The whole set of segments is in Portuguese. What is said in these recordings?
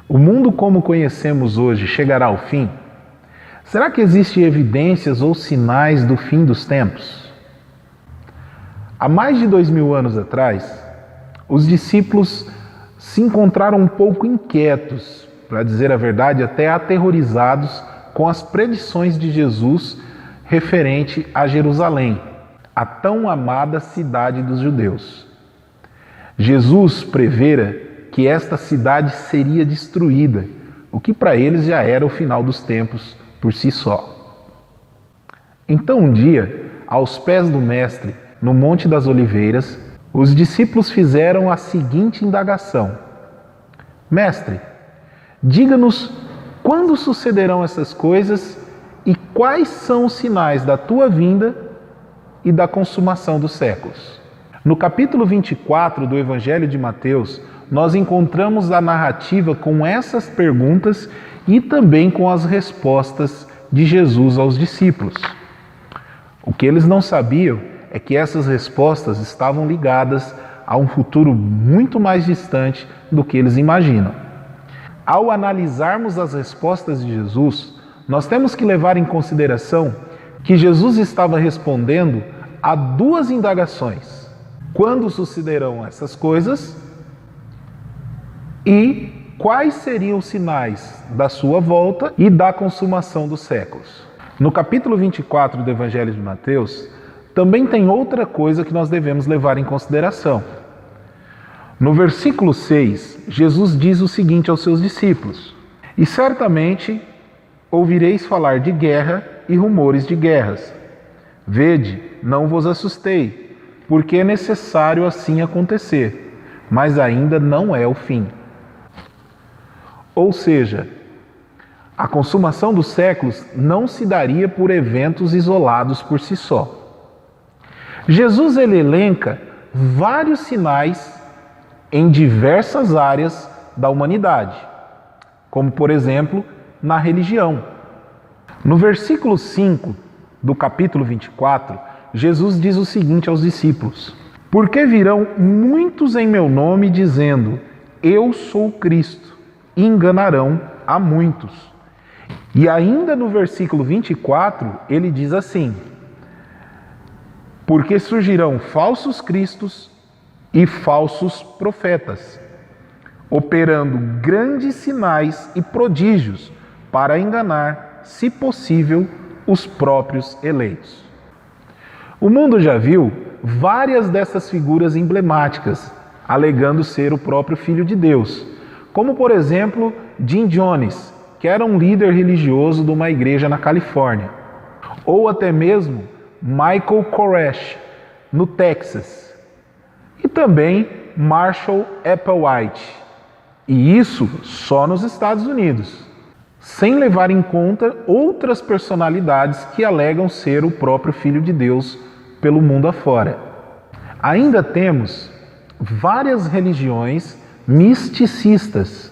O mundo como conhecemos hoje chegará ao fim? Será que existem evidências ou sinais do fim dos tempos? Há mais de 2000 anos atrás, os discípulos se encontraram um pouco inquietos, para dizer a verdade, até aterrorizados com as predições de Jesus referente a Jerusalém, a tão amada cidade dos judeus. Jesus prevera que esta cidade seria destruída, o que para eles já era o final dos tempos por si só. Então um dia, aos pés do Mestre, no Monte das Oliveiras, os discípulos fizeram a seguinte indagação: Mestre, diga-nos quando sucederão essas coisas e quais são os sinais da tua vinda e da consumação dos séculos. No capítulo 24 do Evangelho de Mateus, nós encontramos a narrativa com essas perguntas e também com as respostas de Jesus aos discípulos. O que eles não sabiam é que essas respostas estavam ligadas a um futuro muito mais distante do que eles imaginam. Ao analisarmos as respostas de Jesus, nós temos que levar em consideração que Jesus estava respondendo a duas indagações: quando sucederão essas coisas e quais seriam os sinais da sua volta e da consumação dos séculos. No capítulo 24 do Evangelho de Mateus, também tem outra coisa que nós devemos levar em consideração. No versículo 6, Jesus diz o seguinte aos seus discípulos: E certamente ouvireis falar de guerra e rumores de guerras. Vede, não vos assustei, porque é necessário assim acontecer, mas ainda não é o fim. Ou seja, a consumação dos séculos não se daria por eventos isolados por si só. Jesus ele elenca vários sinais em diversas áreas da humanidade, como por exemplo, na religião. No versículo 5 do capítulo 24, Jesus diz o seguinte aos discípulos: Porque virão muitos em meu nome dizendo, eu sou Cristo, e enganarão a muitos. E ainda no versículo 24, ele diz assim: Porque surgirão falsos cristos e falsos profetas, operando grandes sinais e prodígios para enganar, se possível, os próprios eleitos. O mundo já viu várias dessas figuras emblemáticas, alegando ser o próprio Filho de Deus, como por exemplo Jim Jones, que era um líder religioso de uma igreja na Califórnia, ou até mesmo Michael Koresh, no Texas, e também Marshall Applewhite, e isso só nos Estados Unidos, sem levar em conta outras personalidades que alegam ser o próprio Filho de Deus pelo mundo afora. Ainda temos várias religiões misticistas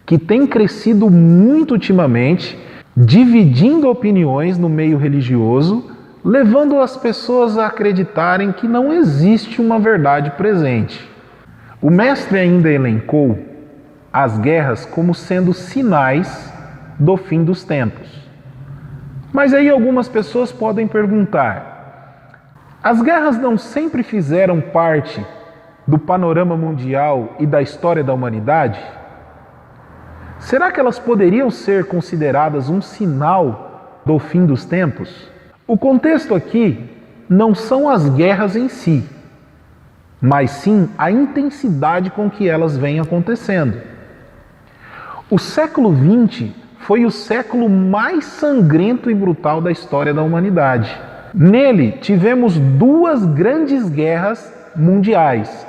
que têm crescido muito ultimamente, dividindo opiniões no meio religioso, levando as pessoas a acreditarem que não existe uma verdade presente. O Mestre ainda elencou as guerras como sendo sinais do fim dos tempos. Mas aí algumas pessoas podem perguntar: as guerras não sempre fizeram parte do panorama mundial e da história da humanidade? Será que elas poderiam ser consideradas um sinal do fim dos tempos? O contexto aqui não são as guerras em si, mas sim a intensidade com que elas vêm acontecendo. O século XX foi o século mais sangrento e brutal da história da humanidade. Nele tivemos duas grandes guerras mundiais,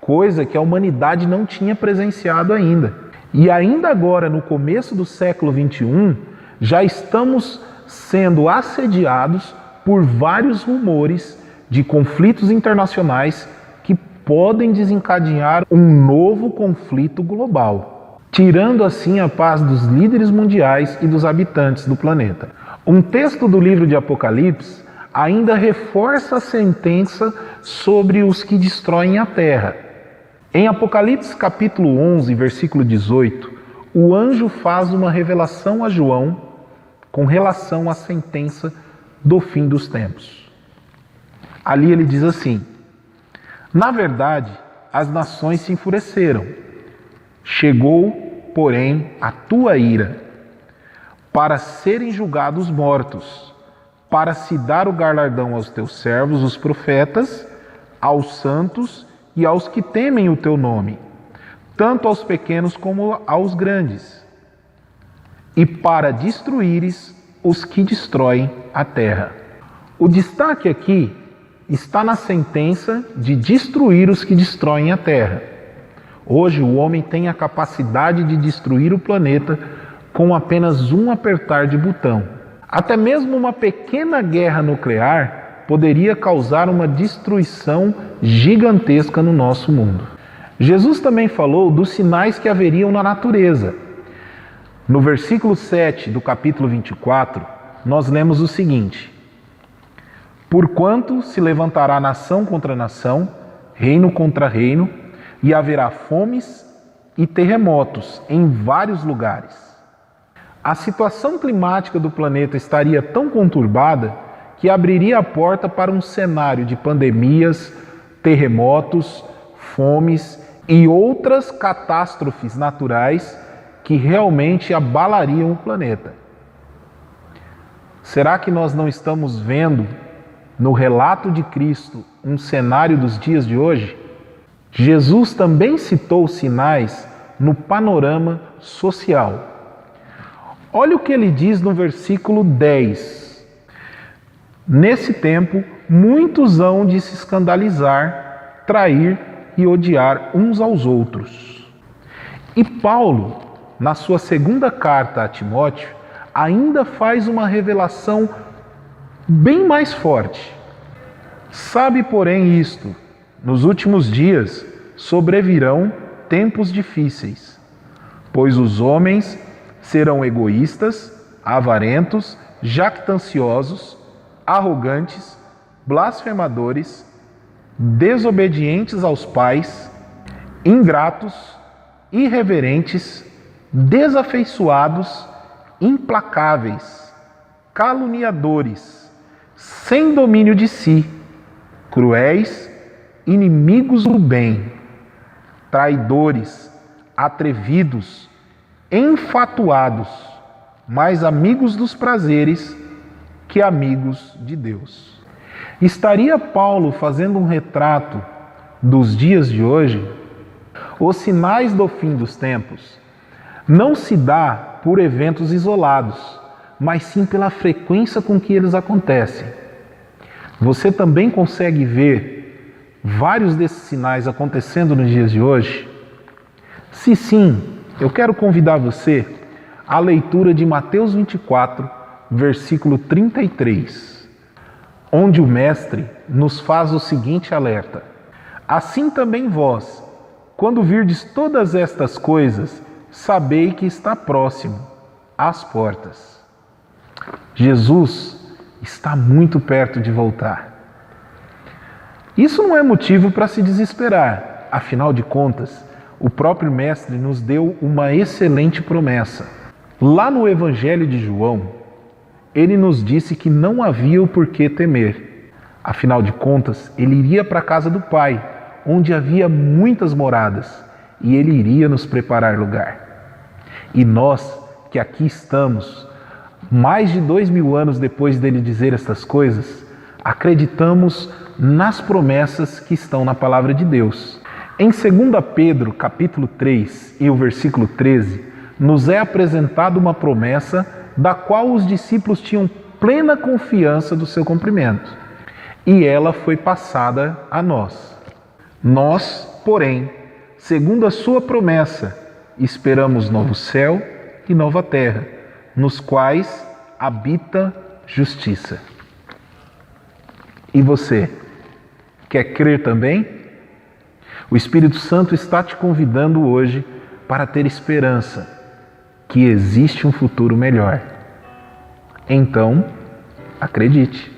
coisa que a humanidade não tinha presenciado ainda. E ainda agora, no começo do século XXI, já estamos sendo assediados por vários rumores de conflitos internacionais que podem desencadear um novo conflito global, tirando assim a paz dos líderes mundiais e dos habitantes do planeta. Um texto do livro de Apocalipse ainda reforça a sentença sobre os que destroem a terra. Em Apocalipse capítulo 11, versículo 18, o anjo faz uma revelação a João com relação à sentença do fim dos tempos. Ali ele diz assim: na verdade, as nações se enfureceram. Chegou, porém, a tua ira, para serem julgados mortos, para se dar o galardão aos teus servos, os profetas, aos santos e aos que temem o teu nome, tanto aos pequenos como aos grandes, e para destruíres os que destroem a terra. O destaque aqui está na sentença de destruir os que destroem a terra. Hoje o homem tem a capacidade de destruir o planeta com apenas um apertar de botão. Até mesmo uma pequena guerra nuclear poderia causar uma destruição gigantesca no nosso mundo. Jesus também falou dos sinais que haveriam na natureza. No versículo 7 do capítulo 24, nós lemos o seguinte: porquanto se levantará nação contra nação, reino contra reino, e haverá fomes e terremotos em vários lugares. A situação climática do planeta estaria tão conturbada que abriria a porta para um cenário de pandemias, terremotos, fomes e outras catástrofes naturais que realmente abalariam o planeta. Será que nós não estamos vendo no relato de Cristo um cenário dos dias de hoje? Jesus também citou sinais no panorama social. Olha o que ele diz no versículo 10. Nesse tempo, muitos hão de se escandalizar, trair e odiar uns aos outros. E Paulo, na sua segunda carta a Timóteo, ainda faz uma revelação bem mais forte. Sabe, porém, isto: nos últimos dias sobrevirão tempos difíceis, pois os homens serão egoístas, avarentos, jactanciosos, arrogantes, blasfemadores, desobedientes aos pais, ingratos, irreverentes, desafeiçoados, implacáveis, caluniadores, sem domínio de si, cruéis, inimigos do bem, traidores, atrevidos, enfatuados, mais amigos dos prazeres que amigos de Deus. Estaria Paulo fazendo um retrato dos dias de hoje? Os sinais do fim dos tempos não se dá por eventos isolados, mas sim pela frequência com que eles acontecem. Você também consegue ver vários desses sinais acontecendo nos dias de hoje? Se sim, eu quero convidar você à leitura de Mateus 24, versículo 33, onde o Mestre nos faz o seguinte alerta: assim também vós, quando virdes todas estas coisas, sabei que está próximo, às portas. Jesus está muito perto de voltar. Isso não é motivo para se desesperar, afinal de contas, o próprio Mestre nos deu uma excelente promessa. Lá no Evangelho de João, ele nos disse que não havia o porquê temer. Afinal de contas, ele iria para a casa do Pai, onde havia muitas moradas, e ele iria nos preparar lugar. E nós, que aqui estamos, mais de 2000 anos depois dele dizer estas coisas, acreditamos nas promessas que estão na palavra de Deus. Em 2 Pedro, capítulo 3 e o versículo 13, nos é apresentada uma promessa da qual os discípulos tinham plena confiança do seu cumprimento. E ela foi passada a nós. Nós, porém, segundo a sua promessa, esperamos novo céu e nova terra, nos quais habita justiça. E você, quer crer também? O Espírito Santo está te convidando hoje para ter esperança que existe um futuro melhor. Então, acredite.